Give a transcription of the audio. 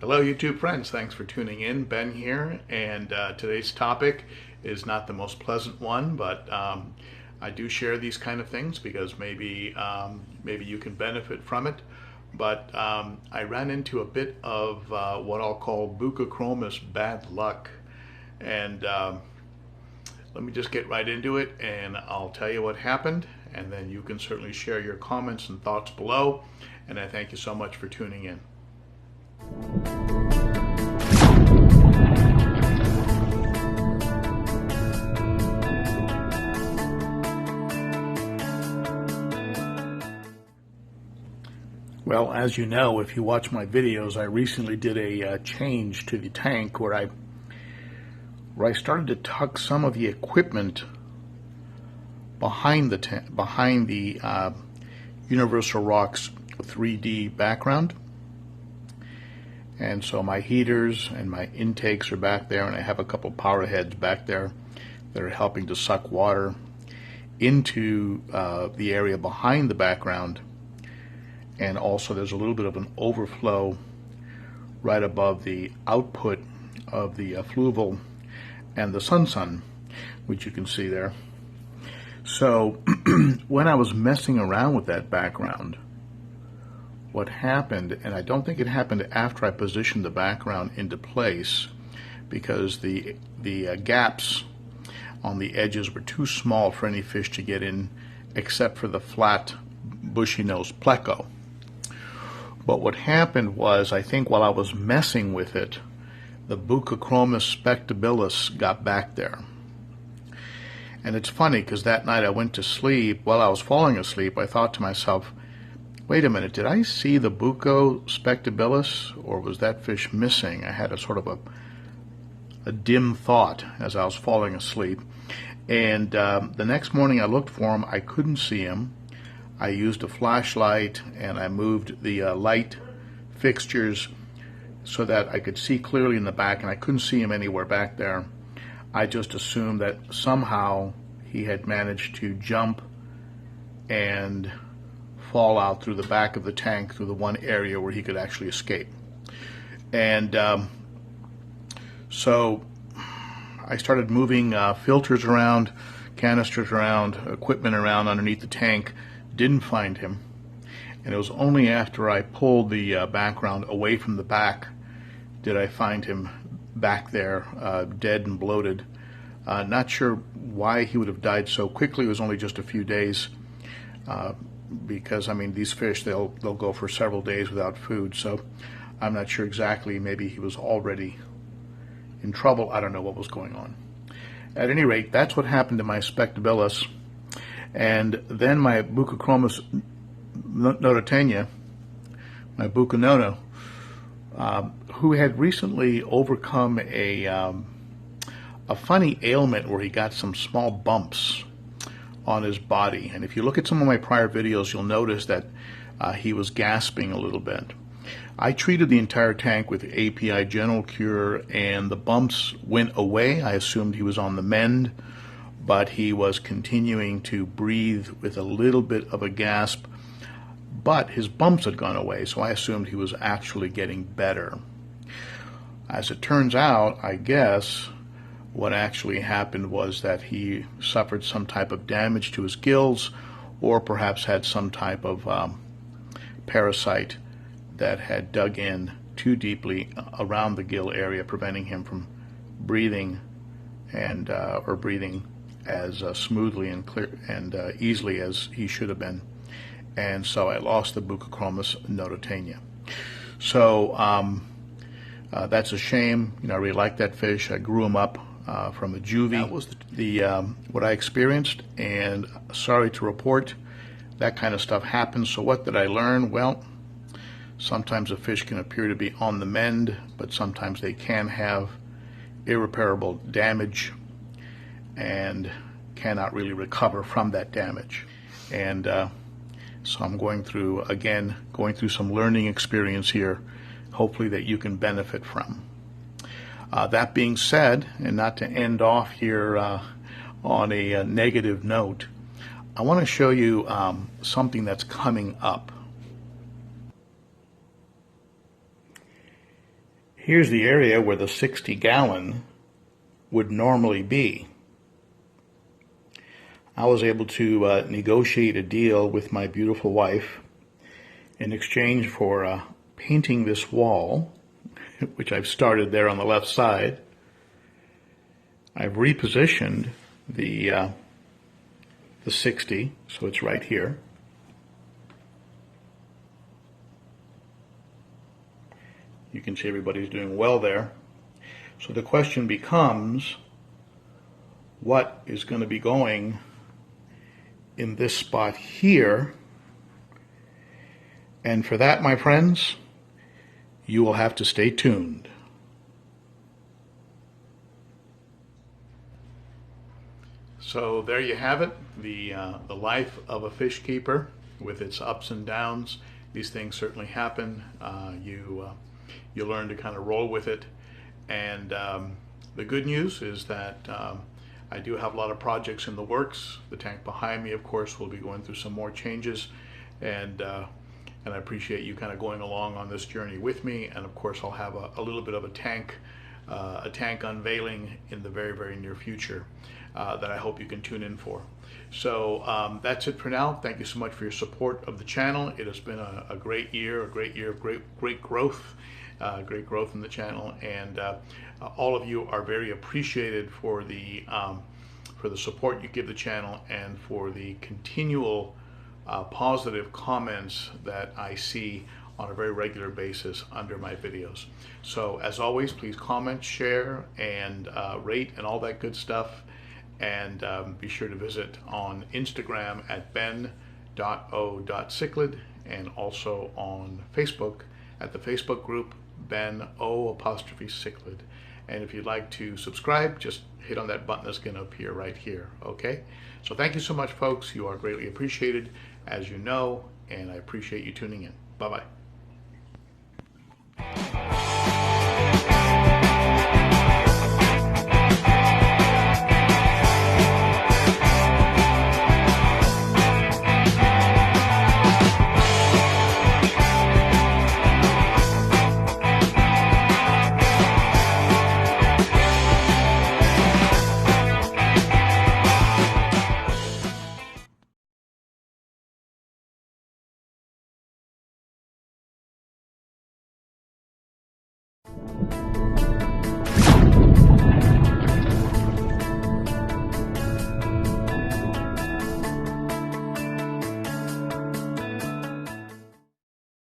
Hello YouTube friends, thanks for tuning in. Ben here, and today's topic is not the most pleasant one, but I do share these kind of things because maybe you can benefit from it. But I ran into a bit of what I'll call buccochromis bad luck, and let me just get right into it and I'll tell you what happened, and then you can certainly share your comments and thoughts below, and I thank you so much for tuning in. Well, as you know, if you watch my videos, I recently did a change to the tank where I started to tuck some of the equipment behind the Universal Rocks 3D background. And so my heaters and my intakes are back there, and I have a couple power heads back there that are helping to suck water into the area behind the background. And also there's a little bit of an overflow right above the output of the fluval and the sun, which you can see there. So when I was messing around with that background, what happened, and I don't think it happened after I positioned the background into place, because the gaps on the edges were too small for any fish to get in except for the flat bushy-nosed pleco. But what happened was, I think while I was messing with it, the buccochromis spectabilis got back there. And it's funny because that night I went to sleep. While I was falling asleep, I thought to myself, wait a minute, did I see the bucco spectabilis, or was that fish missing? I had a sort of a dim thought as I was falling asleep. And the next morning I looked for him. I couldn't see him. I used a flashlight and I moved the light fixtures so that I could see clearly in the back, and I couldn't see him anywhere back there. I just assumed that somehow he had managed to jump and fall out through the back of the tank, through the one area where he could actually escape. And so I started moving filters around, canisters around, equipment around underneath the tank. Didn't find him, and it was only after I pulled the background away from the back did I find him back there, dead and bloated. Not sure why he would have died so quickly. It was only just a few days, because I mean, these fish, they'll go for several days without food, so I'm not sure exactly. Maybe he was already in trouble. I don't know what was going on. At any rate, that's what happened to my spectabilis. And then my buccochromis nototenia, my bucconono, who had recently overcome a funny ailment where he got some small bumps on his body. And if you look at some of my prior videos, you'll notice that he was gasping a little bit. I treated the entire tank with API General Cure, and the bumps went away. I assumed he was on the mend, but he was continuing to breathe with a little bit of a gasp. But his bumps had gone away, so I assumed he was actually getting better. As it turns out, I guess what actually happened was that he suffered some type of damage to his gills, or perhaps had some type of parasite that had dug in too deeply around the gill area, preventing him from breathing and or breathing as smoothly and clear and easily as he should have been. And so I lost the buccochromis nototenia. So that's a shame. You know, I really like that fish. I grew him up from a juvie. That was what I experienced, and sorry to report, that kind of stuff happens. So what did I learn? Well, sometimes a fish can appear to be on the mend, but sometimes they can have irreparable damage and cannot really recover from that damage. And so I'm going through some learning experience here, hopefully that you can benefit from. That being said, and not to end off here on a negative note, I want to show you something that's coming up. Here's the area where the 60-gallon would normally be. I was able to negotiate a deal with my beautiful wife in exchange for painting this wall, which I've started there on the left side. I've repositioned the 60, so it's right here. You can see everybody's doing well there. So the question becomes, what is going to be going in this spot here? And for that, my friends, you will have to stay tuned. So there you have it, the life of a fish keeper with its ups and downs. These things certainly happen. You learn to kind of roll with it. And the good news is that I do have a lot of projects in the works. The tank behind me, of course, will be going through some more changes, and I appreciate you kind of going along on this journey with me. And of course, I'll have a little bit of a tank unveiling in the very, very near future that I hope you can tune in for. So that's it for now. Thank you so much for your support of the channel. It has been a great year of great growth. Great growth in the channel, and all of you are very appreciated for the support you give the channel and for the continual positive comments that I see on a very regular basis under my videos. So as always, please comment, share, and rate and all that good stuff, and be sure to visit on Instagram at ben.o.cichlid, and also on Facebook at the Facebook group ben.o.cichlid. And if you'd like to subscribe, just hit on that button that's going to appear right here. Okay? So thank you so much, folks. You are greatly appreciated, as you know, and I appreciate you tuning in. Bye-bye.